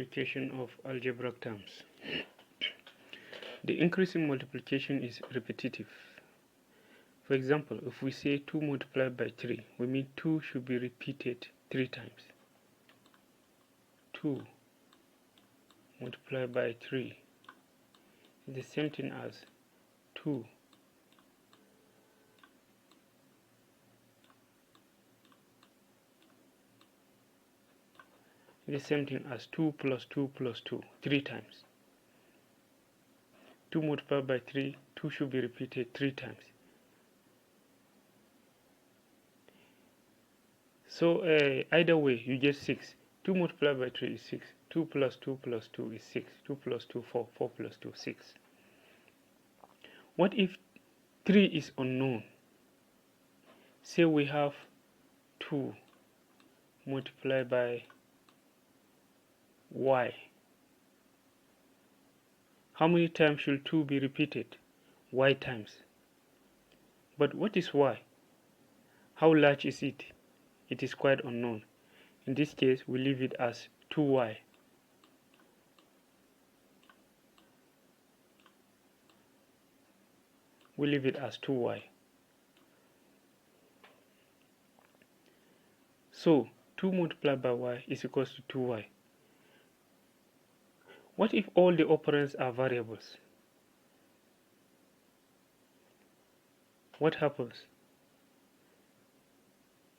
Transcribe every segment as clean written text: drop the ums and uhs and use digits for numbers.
Multiplication of algebraic terms. The increasing multiplication is repetitive. For example, if we say 2 multiplied by 3, we mean 2 should be repeated 3 times. 2 multiplied by 3 is the same thing as 2 the same thing as 2 plus 2 plus 2 3 times. 2 multiplied by 3, 2 should be repeated 3 times. So either way you get 6. 2 multiplied by 3 is 6. 2 plus 2 plus 2 is 6. 2 plus 2 4. 4 plus 2 6. What if 3 is unknown? Say we have 2 multiplied by y. How many times should 2 be repeated? Y times. But what is y? How large is it? It is quite unknown. In this case, we leave it as 2y. We leave it as 2y. So 2 multiplied by y is equals to 2y. What if all the operands are variables? What happens?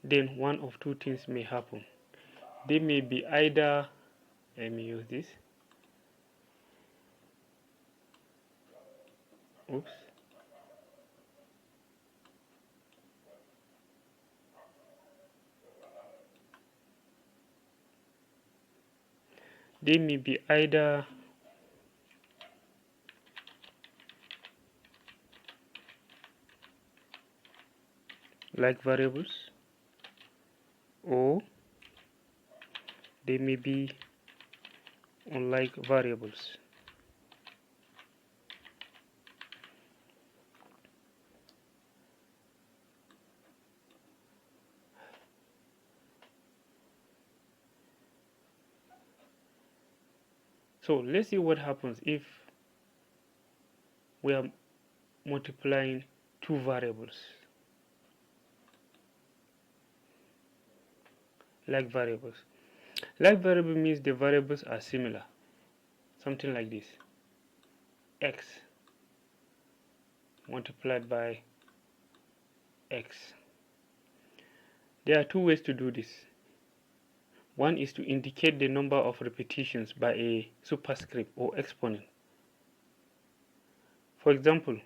Then one of two things may happen. They may be either, let me use this. Oops. They may be either like variables, or they may be unlike variables. So let's see what happens if we are multiplying two variables. Like variables. Like variable means the variables are similar. Something like this. X multiplied by x. There are two ways to do this. One is to indicate the number of repetitions by a superscript or exponent. For example,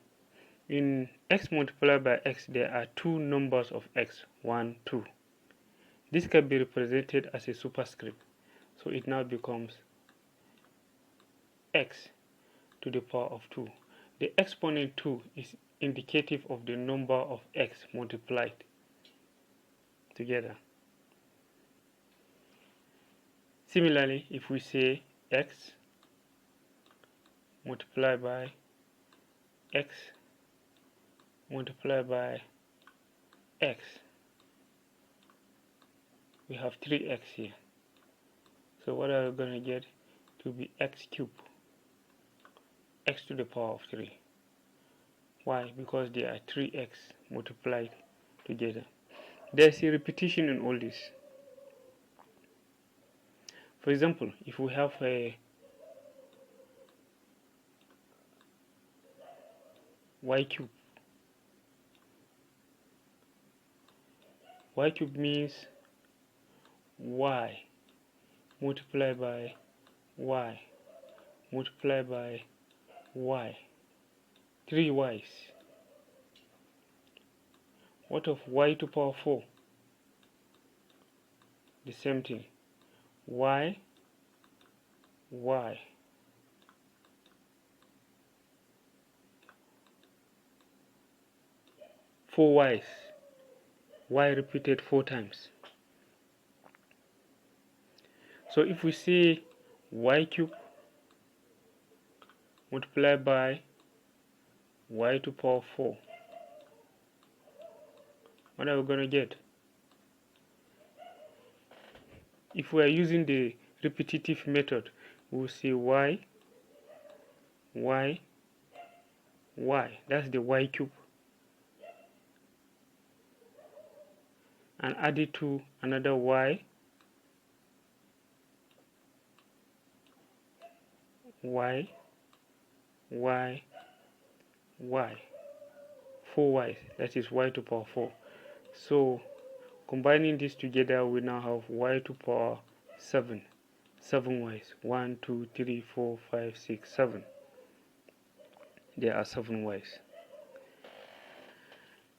in x multiplied by x, there are two numbers of x, 1, 2. This can be represented as a superscript. So it now becomes x to the power of 2. The exponent 2 is indicative of the number of x multiplied together. Similarly, if we say x multiplied by x multiplied by x, we have 3x here. So what are we going to get? To be x cubed, x to the power of 3. Why? Because there are 3x multiplied together. There's a repetition in all this. For example, if we have a y cube, y cube means y multiplied by y multiplied by y, 3 y's. What of y to power 4? The same thing. Y 4 y's. Y repeated 4 times. So if we say y cube multiplied by y to power 4, what are we going to get? If we are using the repetitive method, we'll say y, y, y. That's the y cube. And add it to another y, y, y, y. 4y, that is y to power 4. So combining this together, we now have y to power 7. 7 y's. 1, 2, 3, 4, 5, 6, 7. There are 7 y's.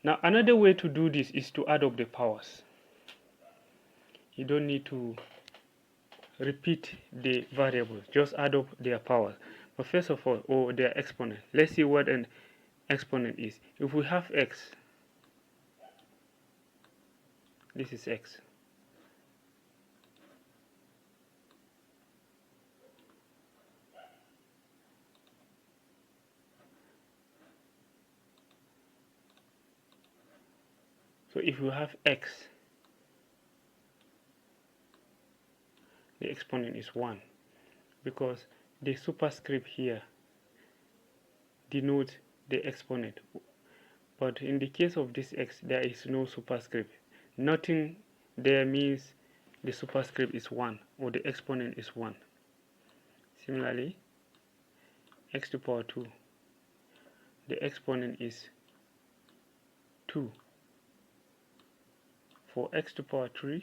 Now another way to do this is to add up the powers. You don't need to repeat the variables, just add up their powers. But first of all, or their exponent. Let's see what an exponent is. If we have x, this is x. So if you have x, the exponent is 1, because the superscript here denotes the exponent. But in the case of this x, there is no superscript. Nothing there means the superscript is 1 or the exponent is 1. Similarly, x to the power 2, the exponent is 2. For x to the power 3,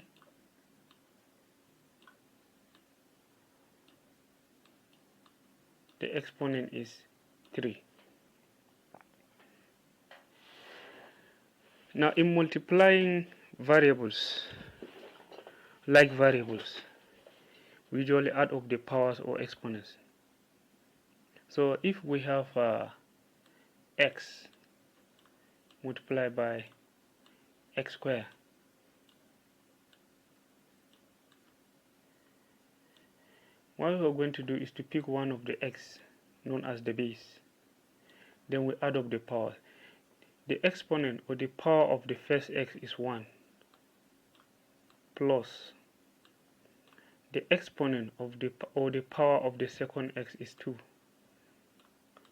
the exponent is 3. Now in multiplying variables, like variables, we usually add up the powers or exponents. So if we have x multiplied by x squared, what we're going to do is to pick one of the x known as the base. Then we add up the powers. The exponent or the power of the first x is 1 plus the exponent of the power of the second x is 2.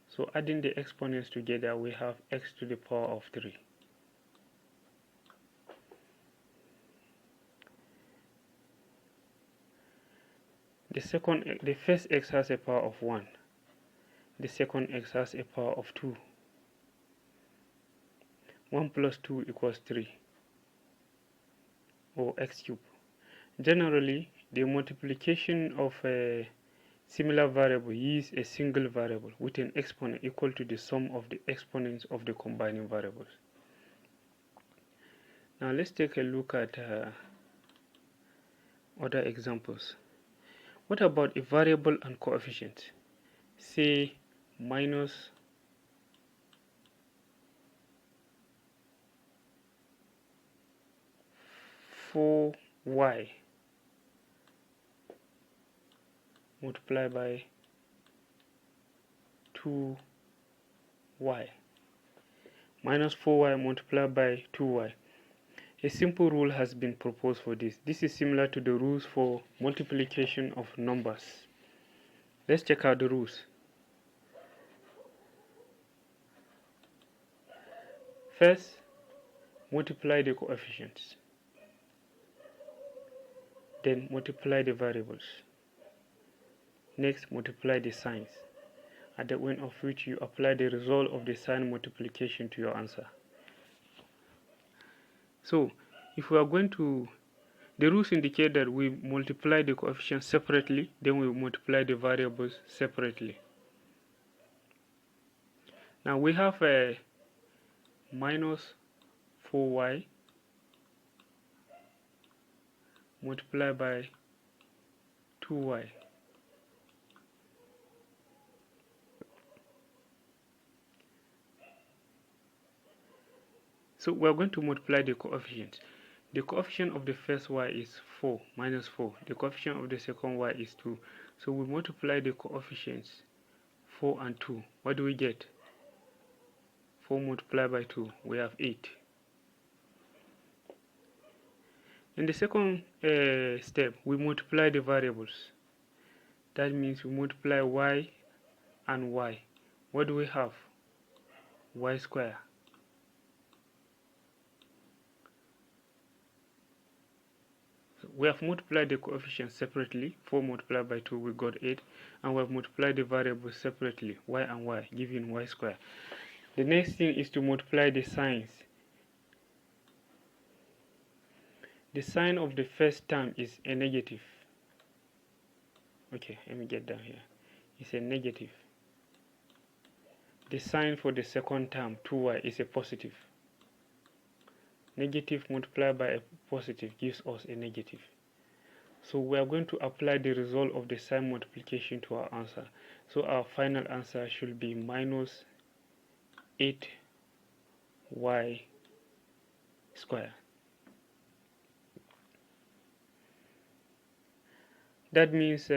So adding the exponents together, we have x to the power of 3. The first x has a power of 1. The second x has a power of 2. 1 plus 2 equals 3, or x cubed. Generally, the multiplication of a similar variable yields a single variable with an exponent equal to the sum of the exponents of the combining variables. Now let's take a look at other examples. What about a variable and coefficient? Say minus 4y multiplied by 2y. Minus 4y multiplied by 2y. A simple rule has been proposed for this. This is similar to the rules for multiplication of numbers. Let's check out the rules. First, multiply the coefficients. Then multiply the variables. Next, multiply the signs, at the end of which you apply the result of the sign multiplication to your answer. So, if we are going to, the rules indicate that we multiply the coefficients separately, then we multiply the variables separately. Now we have a minus 4y multiplied by 2y. So we are going to multiply the coefficients. The coefficient of the first y is 4, minus 4. The coefficient of the second y is 2. So we multiply the coefficients 4 and 2. What do we get? 4 multiplied by 2, we have 8. In the second step, we multiply the variables. That means we multiply y and y. What do we have? Y square. So we have multiplied the coefficients separately. 4 multiplied by 2, we got 8. And we have multiplied the variables separately, y and y, giving y square. The next thing is to multiply the signs. The sign of the first term is a negative. Okay, let me get down here. It's a negative. The sign for the second term, 2y, is a positive. Negative multiplied by a positive gives us a negative. So we are going to apply the result of the sign multiplication to our answer. So our final answer should be minus 8y square. That means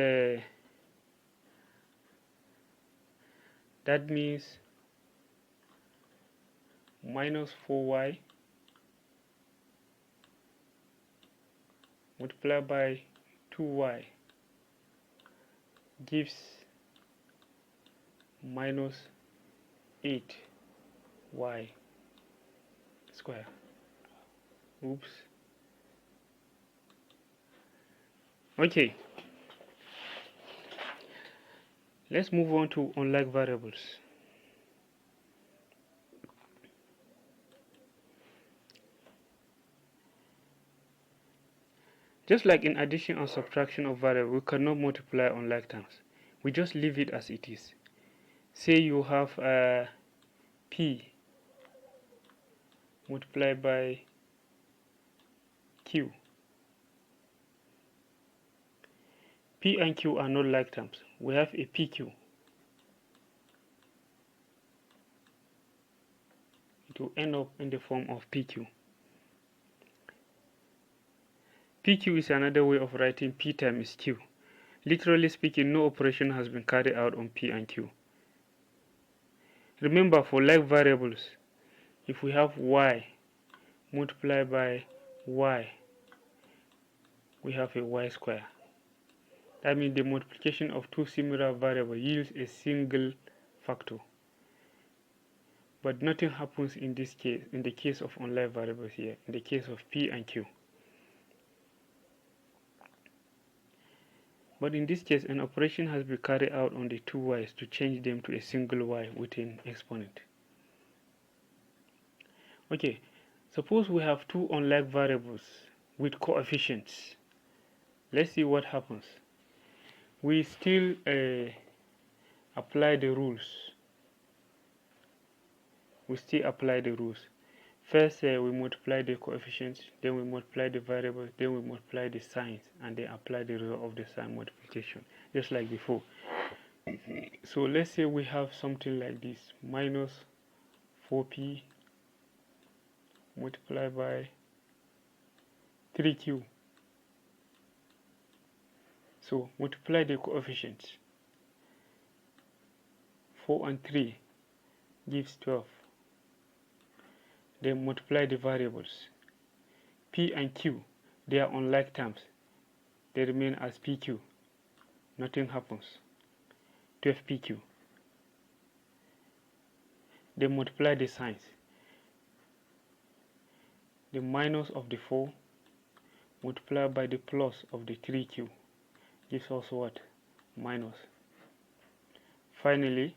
minus 4y multiplied by 2y gives minus 8y square. Oops. Okay. Let's move on to unlike variables. Just like in addition and subtraction of variables, we cannot multiply unlike terms. We just leave it as it is. Say you have p multiplied by q. P and q are not like terms. We have a pq. It will end up in the form of pq. PQ is another way of writing P times Q. Literally speaking, no operation has been carried out on P and Q. Remember, for like variables, if we have y multiplied by y, we have a y square. That means the multiplication of two similar variables yields a single factor. But nothing happens in this case, in the case of unlike variables here, in the case of P and Q. But in this case, an operation has been carried out on the two y's to change them to a single y with an exponent. Okay, suppose we have two unlike variables with coefficients. Let's see what happens. We still apply the rules. First, we multiply the coefficients, then we multiply the variables, then we multiply the signs, and then apply the result of the sign multiplication, just like before. So let's say we have something like this, minus 4p multiplied by 3q. So multiply the coefficients. 4 and 3 gives 12. Then multiply the variables. P and q, they are unlike terms. They remain as pq. Nothing happens. 12pq. Then multiply the signs. The minus of the 4 multiplied by the plus of the 3q gives us what? Minus. Finally,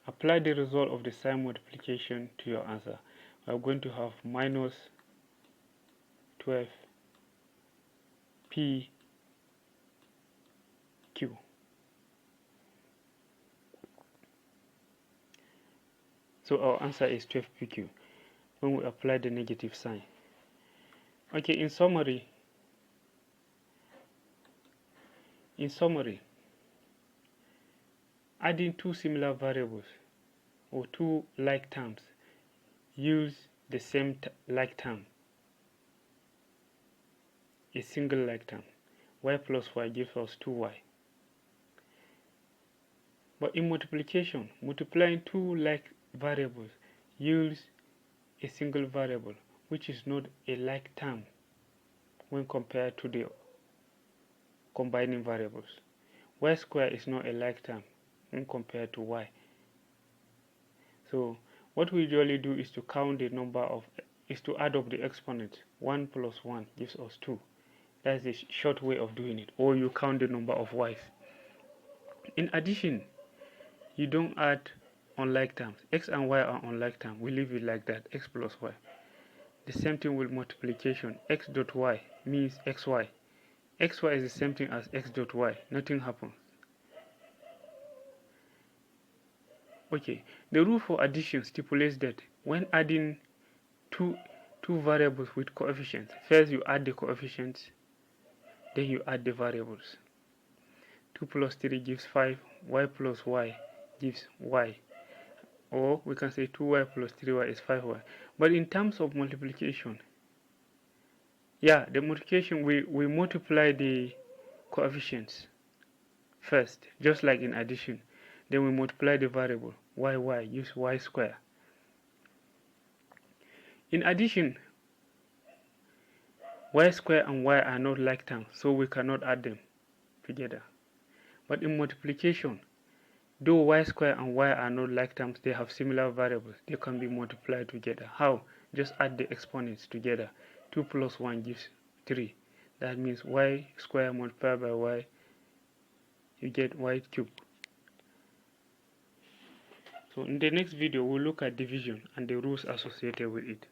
apply the result of the sign multiplication to your answer. We are going to have minus 12 pq. So our answer is 12pq when we apply the negative sign. Okay, in summary, adding two similar variables or two like terms use the same like term, a single like term. Y plus y gives us 2y. But in multiplication, multiplying two like variables yields a single variable, which is not a like term when compared to the combining variables. y square is not a like term when compared to y. So what we usually do is to count the number of, is to add up the exponents. 1 plus 1 gives us 2. That's the short way of doing it. Or you count the number of y's. In addition, you don't add unlike terms. X and y are unlike terms. We leave it like that, x plus y. The same thing with multiplication. X dot y means xy. Xy is the same thing as x dot y. Nothing happens. Okay, the rule for addition stipulates that when adding two variables with coefficients, first you add the coefficients, then you add the variables. 2 plus 3 gives 5, y plus y gives y. Or we can say 2y plus 3y is 5y. But in terms of multiplication, yeah, the multiplication, we multiply the coefficients first, just like in addition. Then we multiply the variable, y, use y square. In addition, y square and y are not like terms, so we cannot add them together. But in multiplication, though y square and y are not like terms, they have similar variables. They can be multiplied together. How? Just add the exponents together. 2 plus 1 gives 3. That means y square multiplied by y, you get y cubed. So in the next video, we'll look at division and the rules associated with it.